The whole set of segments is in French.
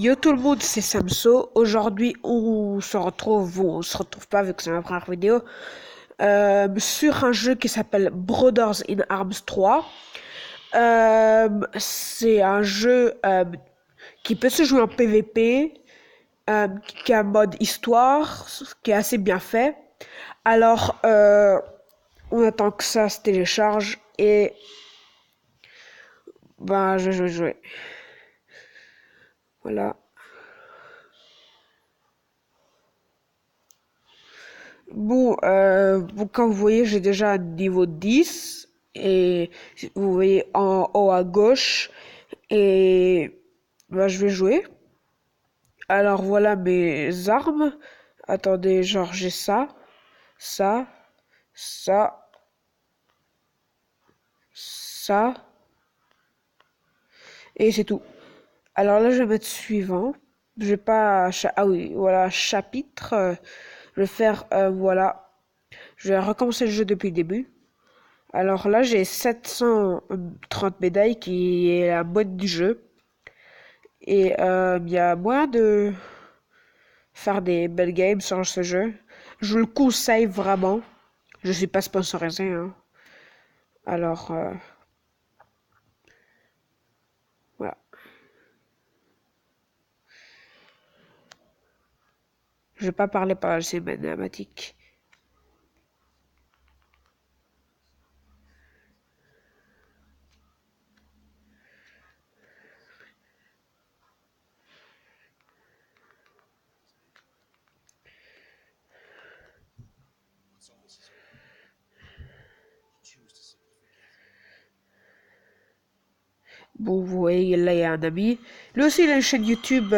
Yo tout le monde, c'est Samso. Aujourd'hui, on se retrouve pas vu que c'est ma première vidéo, sur un jeu qui s'appelle Brothers in Arms 3. C'est un jeu qui peut se jouer en PvP, qui a un mode histoire, qui est assez bien fait. Alors, on attend que ça se télécharge et ben, je vais jouer. Voilà. Bon, comme vous voyez, j'ai déjà un niveau 10 et vous voyez en haut à gauche et bah, je vais jouer. Alors voilà mes armes. Attendez, genre j'ai ça, ça, ça, ça et c'est tout. Alors là, je vais mettre suivant. Je vais pas... Ah oui, voilà, chapitre. Je vais faire... voilà. Je vais recommencer le jeu depuis le début. Alors là, j'ai 730 médailles qui est la moyenne du jeu. Et il y a moyen de faire des belles games sur ce jeu. Je le conseille vraiment. Je suis pas sponsorisé, hein. Alors, voilà. Je vais pas parler par la cinématique. Bon, vous voyez, là, il y a un ami. Lui aussi, il a une chaîne YouTube.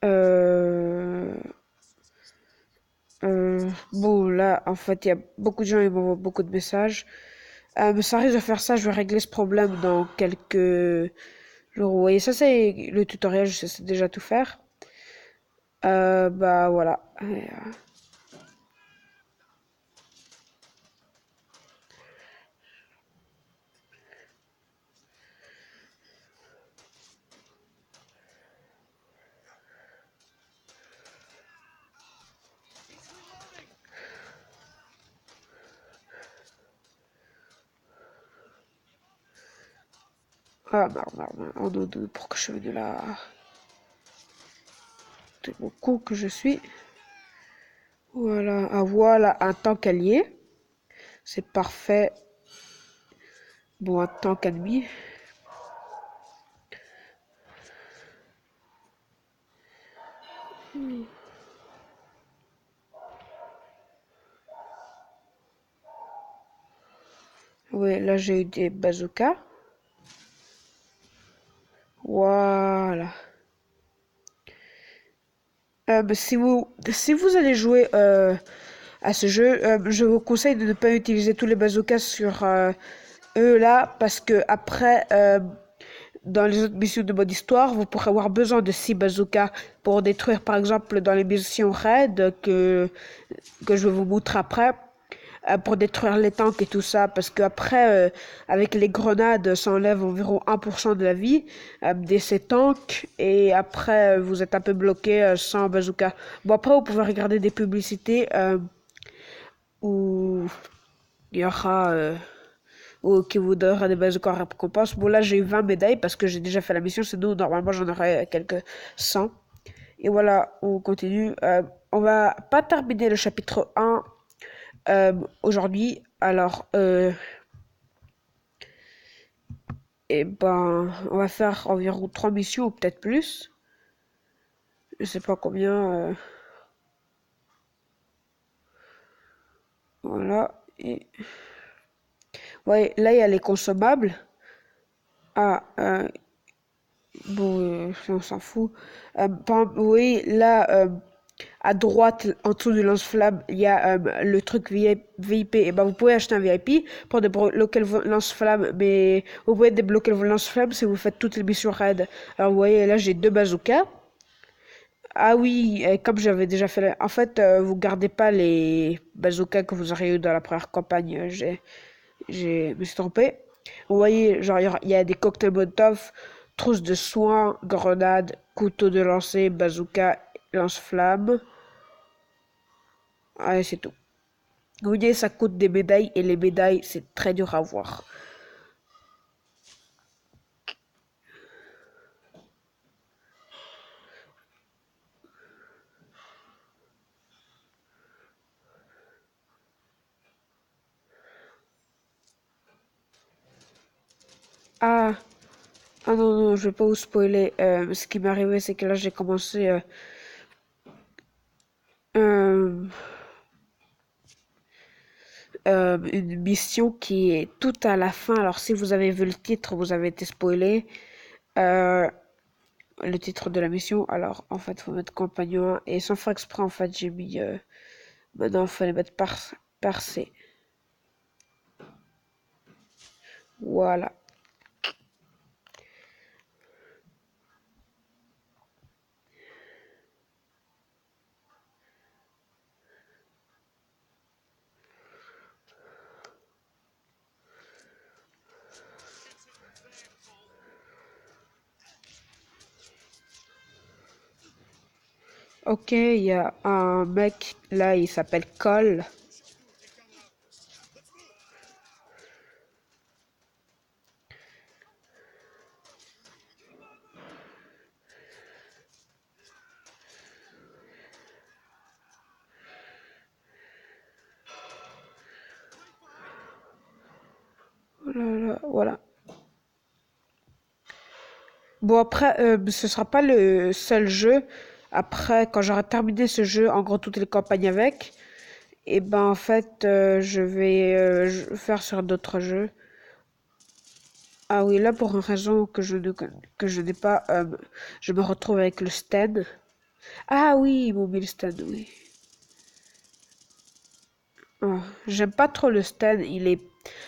Euh, bon, là, en fait, il y a beaucoup de gens, ils m'envoient beaucoup de messages. Mais ça risque de faire ça, je vais régler ce problème dans quelques jours. Vous voyez, ça, c'est le tutoriel, je sais déjà tout faire. Bah, voilà. Ah, merde, merde, merde. Oh non, non, pourquoi je suis venu là? C'est mon con que je suis. Voilà, ah, voilà un tank allié. C'est parfait. Bon, un tank ennemi. Ouais, là j'ai eu des bazookas. Voilà. Bah, si vous allez jouer à ce jeu, je vous conseille de ne pas utiliser tous les bazookas sur eux là, parce que après, dans les autres missions de mode histoire, vous pourrez avoir besoin de 6 bazookas pour détruire, par exemple, dans les missions raid que je vais vous montrer après, pour détruire les tanks et tout ça, parce qu'après, avec les grenades, ça enlève environ 1% de la vie de ces tanks, et après, vous êtes un peu bloqué sans bazooka. Bon, après, vous pouvez regarder des publicités où il y aura... ou qui vous donnera des bazookas en récompense. Bon, là, j'ai eu 20 médailles parce que j'ai déjà fait la mission, sinon, normalement, j'en aurais quelques 100. Et voilà, on continue. On va pas terminer le chapitre 1 aujourd'hui. Alors, et ben, on va faire environ 3 missions ou peut-être plus. Je sais pas combien. Voilà. Et ouais, là il y a les consommables. Ah, bon, on s'en fout. Oui, là, à droite, en dessous du lance-flamme, il y a le truc VIP. Et ben, vous pouvez acheter un VIP pour débloquer le lance-flamme, mais vous pouvez débloquer le lance-flamme si vous faites toutes les missions raid. Alors, vous voyez, là, j'ai 2 bazookas. Ah oui, comme j'avais déjà fait... En fait, vous gardez pas les bazookas que vous auriez eu dans la première campagne. Je me suis trompé. Vous voyez, genre, il y a des cocktails Molotov, trousse de soins, grenade, couteau de lancer, bazooka, lance-flamme. Allez, c'est tout. Vous voyez, ça coûte des médailles et les médailles, c'est très dur à avoir. Ah, ah non, non, je vais pas vous spoiler. Ce qui m'est arrivé, c'est que là, j'ai commencé euh, une mission qui est tout à la fin. Alors, si vous avez vu le titre, vous avez été spoilé. Euh, le titre de la mission. Alors, en fait, faut mettre compagnon 1. Et sans faire exprès, en fait, j'ai mis... maintenant, il fallait mettre par C. Voilà. Ok, il y a un mec, là, il s'appelle Cole. Voilà, voilà. Bon, après, ce sera pas le seul jeu. Après, quand j'aurai terminé ce jeu, en gros, toutes les campagnes avec, et ben, en fait, je vais faire sur d'autres jeux. Ah oui, là, pour une raison que je n'ai pas, je me retrouve avec le stand. Ah oui, mobile stand, oui. Oh, j'aime pas trop le stand,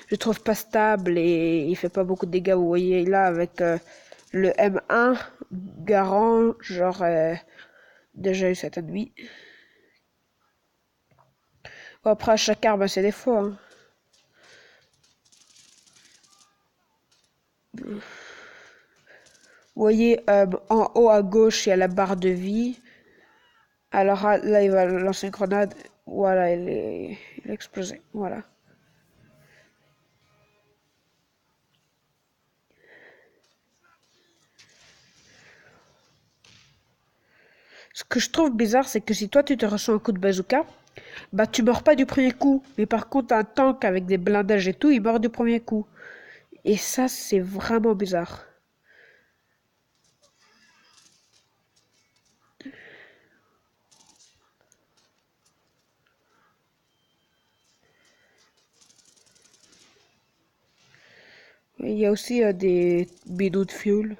je trouve pas stable et il fait pas beaucoup de dégâts. Vous voyez là avec le M1 Garand, j'aurais déjà eu cette nuit. Bon, après, chaque arme a ses défauts, hein. Vous voyez en haut à gauche, il y a la barre de vie. Alors là, il va lancer une grenade. Voilà, il a explosé. Voilà. Ce que je trouve bizarre, c'est que si toi tu te reçois un coup de bazooka, bah tu meurs pas du premier coup. Mais par contre, un tank avec des blindages et tout, il meurt du premier coup. Et ça, c'est vraiment bizarre. Il y a aussi des bidons de fuel.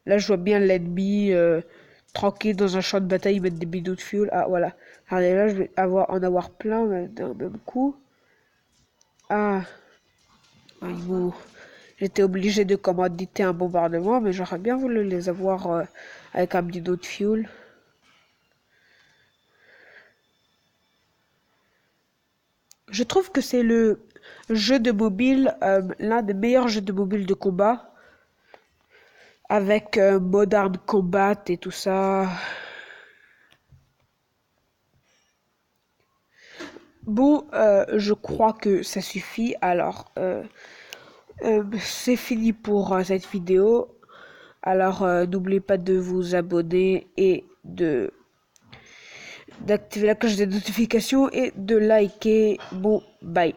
Là, je vois bien l'ennemi tranquille dans un champ de bataille mettre des bidons de fuel. Ah, voilà. Regardez, là, je vais en avoir plein d'un même coup. Ah, j'étais obligé de commanditer un bombardement, mais j'aurais bien voulu les avoir avec un bidon de fuel. Je trouve que c'est le jeu de mobile, l'un des meilleurs jeux de mobile de combat, avec Modern Combat et tout ça. Bon, je crois que ça suffit. Alors, c'est fini pour cette vidéo. Alors, n'oubliez pas de vous abonner et d'activer la cloche des notifications et de liker. Bon, bye.